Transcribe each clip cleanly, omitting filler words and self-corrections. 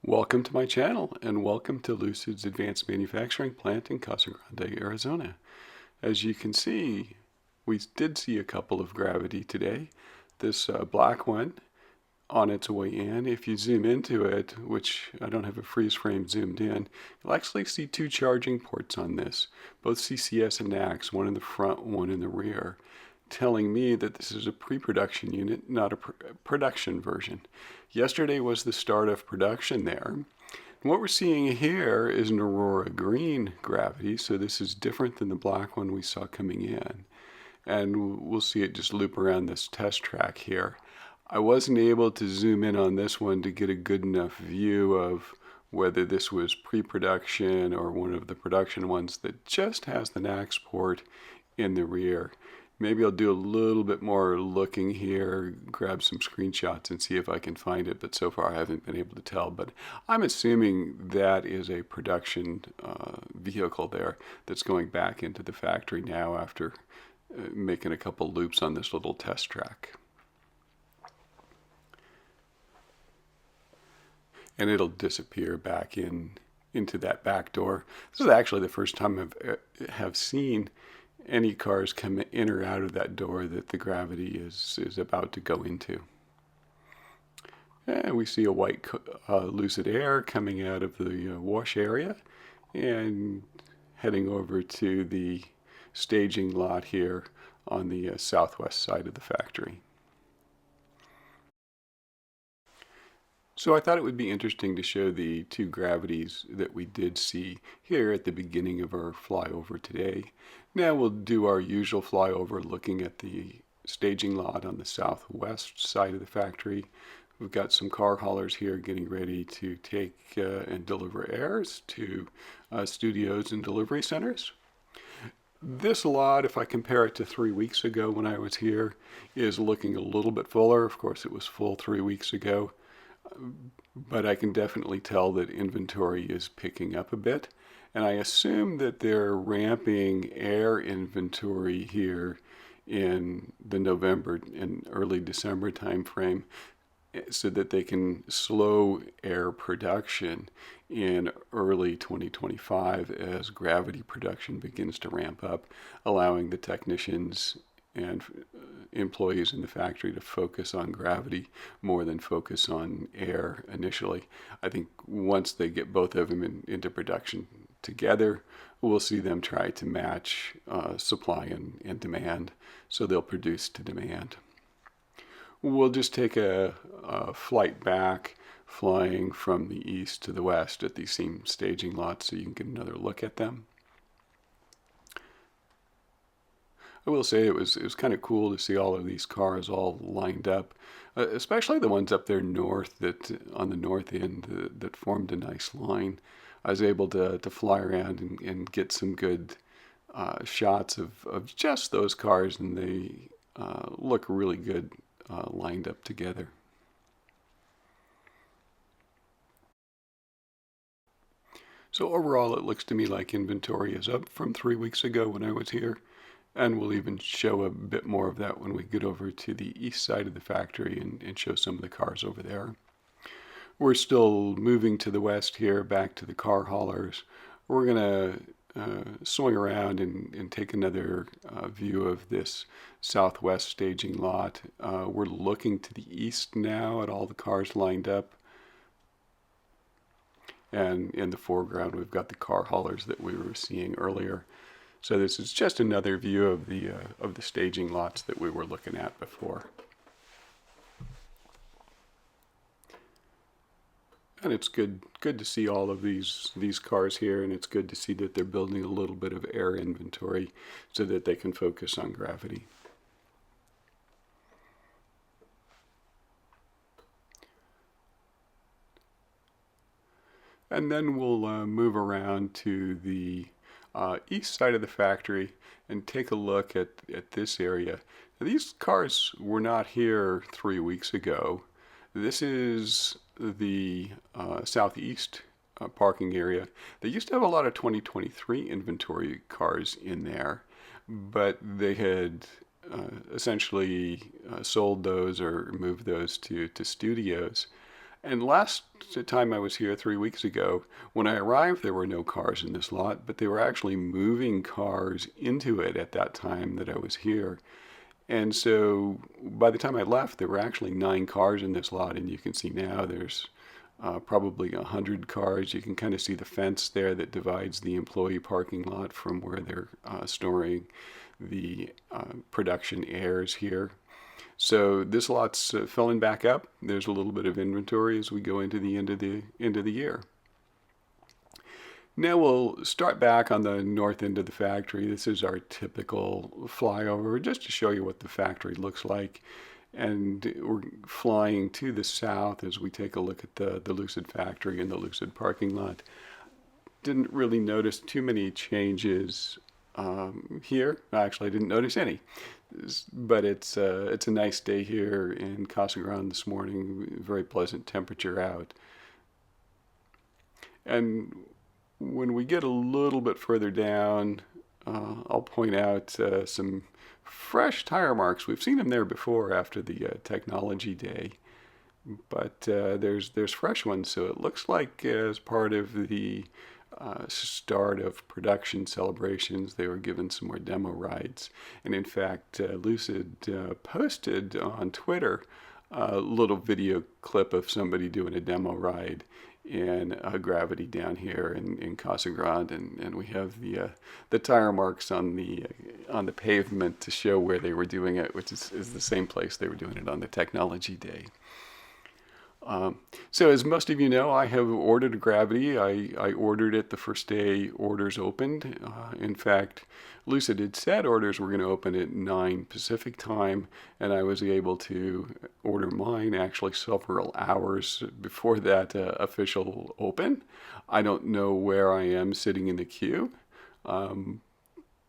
Welcome to my channel and welcome to Lucid's advanced manufacturing plant in Casa Grande, Arizona. As you can see, we did see a couple of Gravity today. This black one on its way in. If you zoom into it, which I don't have a freeze frame zoomed in, you'll actually see two charging ports on this, both CCS and NACS, one in the front, one in the rear, telling me that this is a pre-production unit, not a production version. Yesterday was the start of production there. And what we're seeing here is an Aurora green Gravity, so this is different than the black one we saw coming in. And we'll see it just loop around this test track here. I wasn't able to zoom in on this one to get a good enough view of whether this was pre-production or one of the production ones that just has the NACS port in the rear. Maybe I'll do a little bit more looking here, grab some screenshots and see if I can find it, but so far I haven't been able to tell. But I'm assuming that is a production vehicle there that's going back into the factory now after making a couple loops on this little test track. And it'll disappear back into that back door. This is actually the first time I've seen any cars come in or out of that door that the Gravity is about to go into. And we see a white Lucid Air coming out of the wash area and heading over to the staging lot here on the southwest side of the factory. So I thought it would be interesting to show the two Gravities that we did see here at the beginning of our flyover today. Now we'll do our usual flyover looking at the staging lot on the southwest side of the factory. We've got some car haulers here getting ready to take and deliver airs to studios and delivery centers. This lot, if I compare it to 3 weeks ago when I was here, is looking a little bit fuller. Of course, it was full 3 weeks ago. But I can definitely tell that inventory is picking up a bit. And I assume that they're ramping air inventory here in the November and early December timeframe so that they can slow air production in early 2025 as Gravity production begins to ramp up, allowing the technicians and employees in the factory to focus on Gravity more than focus on air initially. I think once they get both of them into production together, we'll see them try to match supply and demand, so they'll produce to demand. We'll just take a flight back, flying from the east to the west at these same staging lots so you can get another look at them. I will say it was kind of cool to see all of these cars all lined up, especially the ones up there north that on the north end that formed a nice line. I was able to fly around and get some good shots of just those cars, and they look really good lined up together. So overall, it looks to me like inventory is up from 3 weeks ago when I was here. And we'll even show a bit more of that when we get over to the east side of the factory and show some of the cars over there. We're still moving to the west here, back to the car haulers. We're going to swing around and take another view of this southwest staging lot. We're looking to the east now at all the cars lined up. And in the foreground, we've got the car haulers that we were seeing earlier. So this is just another view of the staging lots that we were looking at before. And it's good to see all of these cars here, and it's good to see that they're building a little bit of air inventory so that they can focus on Gravity. And then we'll move around to the east side of the factory and take a look at this area. Now, these cars were not here 3 weeks ago. This is the southeast parking area. They used to have a lot of 2023 inventory cars in there, but they had essentially sold those or moved those to studios. And last time I was here 3 weeks ago, when I arrived, there were no cars in this lot, but they were actually moving cars into it at that time that I was here. And so by the time I left, there were actually 9 cars in this lot, and you can see now there's probably 100 cars. You can kind of see the fence there that divides the employee parking lot from where they're storing the production airs here. So this lot's filling back up. There's a little bit of inventory as we go into the end of the year. Now we'll start back on the north end of the factory. This is our typical flyover, just to show you what the factory looks like. And we're flying to the south as we take a look at the Lucid factory and the Lucid parking lot. Didn't really notice too many changes here. Actually, I didn't notice any. But it's a nice day here in Casa Grande this morning. Very pleasant temperature out. And when we get a little bit further down, I'll point out some fresh tire marks. We've seen them there before after the technology day, but there's fresh ones. So it looks like as part of the start of production celebrations, they were given some more demo rides. And in fact, Lucid posted on Twitter a little video clip of somebody doing a demo ride in Gravity down here in Casa Grande, and we have the tire marks on the pavement to show where they were doing it, which is the same place they were doing it on the technology day. So as most of you know, I have ordered a Gravity. I ordered it the first day orders opened. In fact, Lucid had said orders were going to open at 9 Pacific time, and I was able to order mine actually several hours before that official open. I don't know where I am sitting in the queue.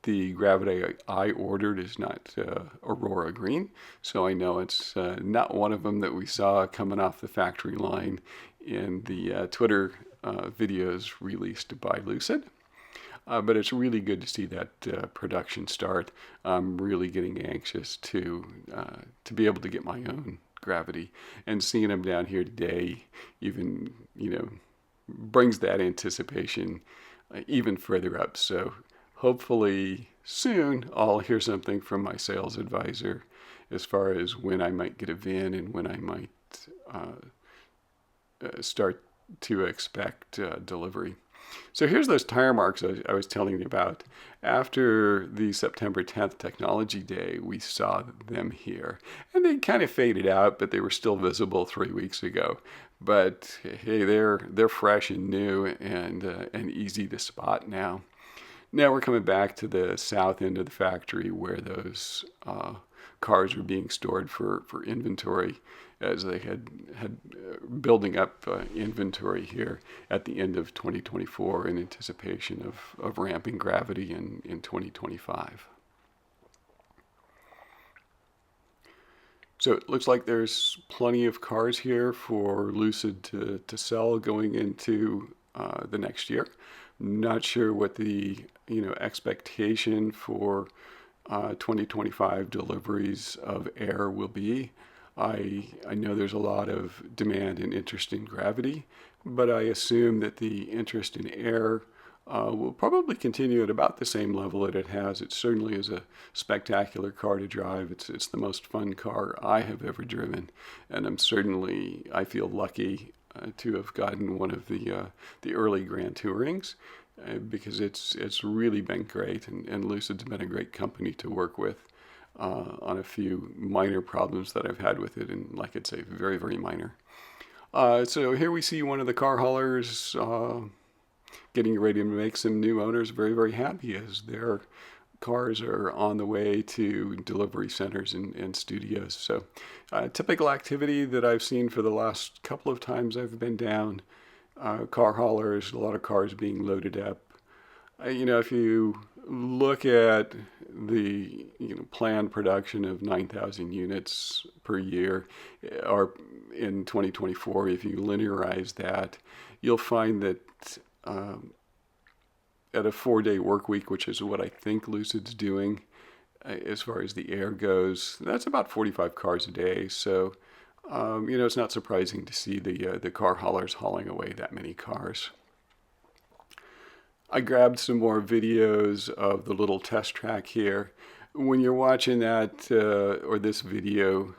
The Gravity I ordered is not Aurora Green, so I know it's not one of them that we saw coming off the factory line in the Twitter videos released by Lucid. But it's really good to see that production start. I'm really getting anxious to be able to get my own Gravity, and seeing them down here today even brings that anticipation even further up. So hopefully soon I'll hear something from my sales advisor as far as when I might get a VIN and when I might start to expect delivery. So here's those tire marks I was telling you about. After the September 10th Technology Day, we saw them here. And they kind of faded out, but they were still visible 3 weeks ago. But hey, they're fresh and new and easy to spot now. Now we're coming back to the south end of the factory where those cars were being stored for inventory, as they had building up inventory here at the end of 2024 in anticipation of ramping Gravity in 2025. So it looks like there's plenty of cars here for Lucid to sell going into the next year. Not sure what the expectation for 2025 deliveries of Air will be. I know there's a lot of demand and interest in Gravity, but I assume that the interest in Air will probably continue at about the same level that it has. It certainly is a spectacular car to drive. It's the most fun car I have ever driven, and I feel lucky to have gotten one of the early Grand Tourings because it's really been great, and Lucid's been a great company to work with on a few minor problems that I've had with it, and like I'd say, very, very minor. So here we see one of the car haulers getting ready to make some new owners very, very happy as their cars are on the way to delivery centers and studios. So typical activity that I've seen for the last couple of times I've been down. Car haulers, a lot of cars being loaded up. If you look at the planned production of 9,000 units per year, or in 2024, if you linearize that, you'll find that at a 4-day work week, which is what I think Lucid's doing as far as the Air goes, that's about 45 cars a day. So It's not surprising to see the car haulers hauling away that many cars. I grabbed some more videos of the little test track here. When you're watching that or this video,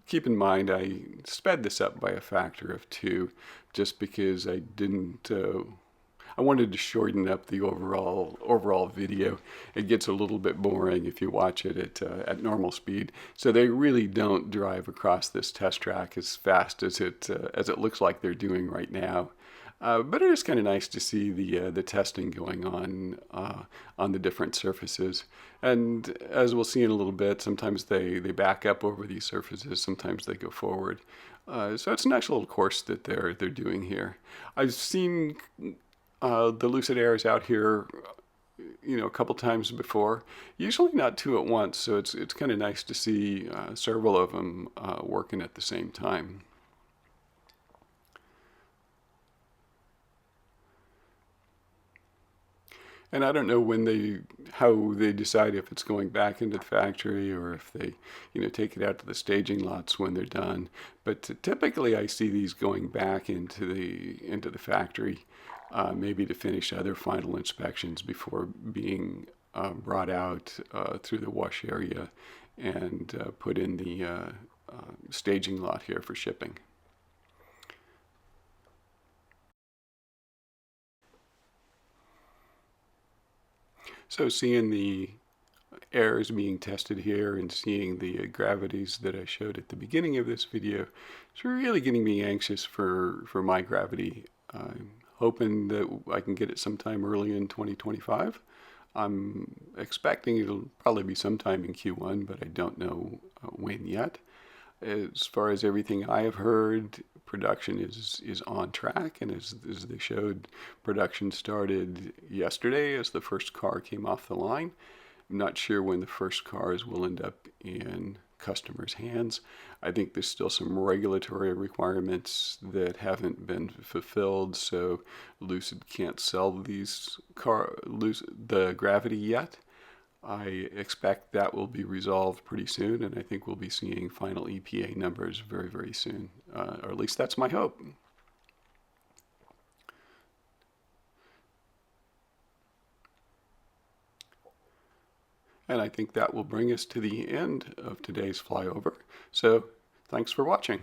keep in mind I sped this up by a factor of 2 just because I didn't I wanted to shorten up the overall video. It gets a little bit boring if you watch it at normal speed. So they really don't drive across this test track as fast as it looks like they're doing right now. But it is kind of nice to see the testing going on the different surfaces. And as we'll see in a little bit, sometimes they back up over these surfaces, sometimes they go forward. So it's a nice little course that they're doing here. I've seen the Lucid Airs out here, a couple times before. Usually not 2 at once, so it's kind of nice to see several of them working at the same time. And I don't know how they decide if it's going back into the factory or if they, take it out to the staging lots when they're done. But typically, I see these going back into the factory, maybe to finish other final inspections before being brought out through the wash area and put in the staging lot here for shipping. So seeing the airs being tested here and seeing the gravities that I showed at the beginning of this video, it's really getting me anxious for my gravity. I'm hoping that I can get it sometime early in 2025. I'm expecting it'll probably be sometime in Q1, but I don't know when yet. As far as everything I have heard, production is on track, and as they showed, production started yesterday as the first car came off the line. I'm not sure when the first cars will end up in customers' hands. I think there's still some regulatory requirements that haven't been fulfilled, so Lucid can't sell the Gravity yet. I expect that will be resolved pretty soon, and I think we'll be seeing final EPA numbers very, very soon. Or at least that's my hope. And I think that will bring us to the end of today's flyover. So thanks for watching.